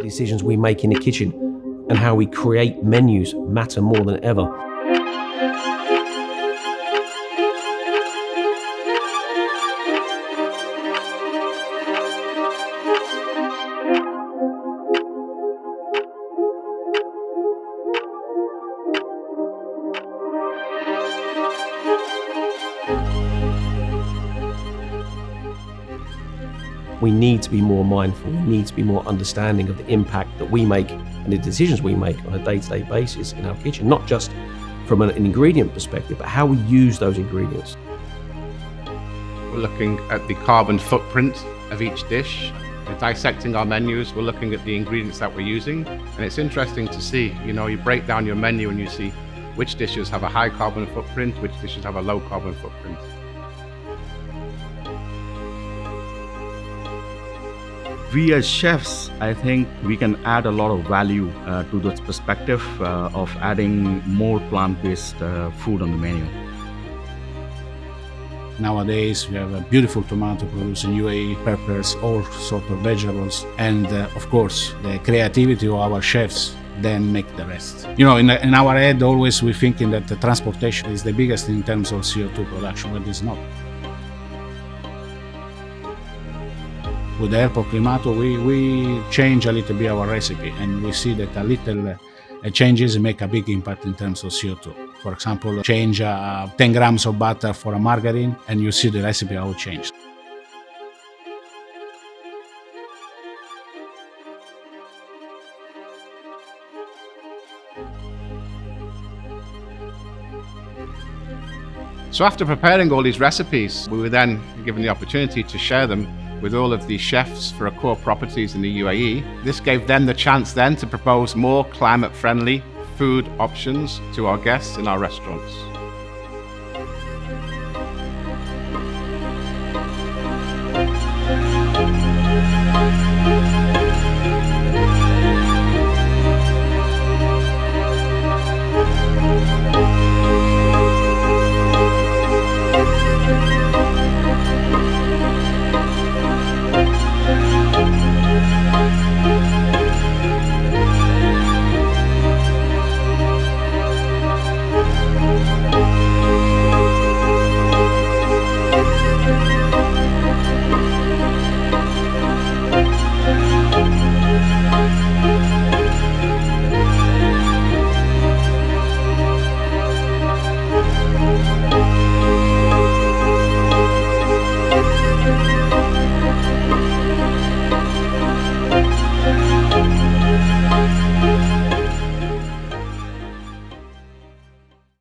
decisions we make in the kitchen and how we create menus matter more than ever. We need to be more mindful, we need to be more understanding of the impact that we make and the decisions we make on a day-to-day basis in our kitchen, not just from an ingredient perspective, but how we use those ingredients. We're looking at the carbon footprint of each dish. We're dissecting our menus, we're looking at the ingredients that we're using, and it's interesting to see, you break down your menu and you see which dishes have a high carbon footprint, which dishes have a low carbon footprint. We as chefs, I think we can add a lot of value to this perspective of adding more plant-based food on the menu. Nowadays we have a beautiful tomato produced in UAE, peppers, all sorts of vegetables, and of course the creativity of our chefs then make the rest. In our head always we're thinking that the transportation is the biggest in terms of CO2 production, but it's not. With the help of Klimato, we change a little bit our recipe, and we see that a little changes make a big impact in terms of CO2. For example, change 10 grams of butter for a margarine, and you see the recipe how it changed. So after preparing all these recipes, we were then given the opportunity to share them with all of the chefs for Accor properties in the UAE. This gave them the chance then to propose more climate-friendly food options to our guests in our restaurants.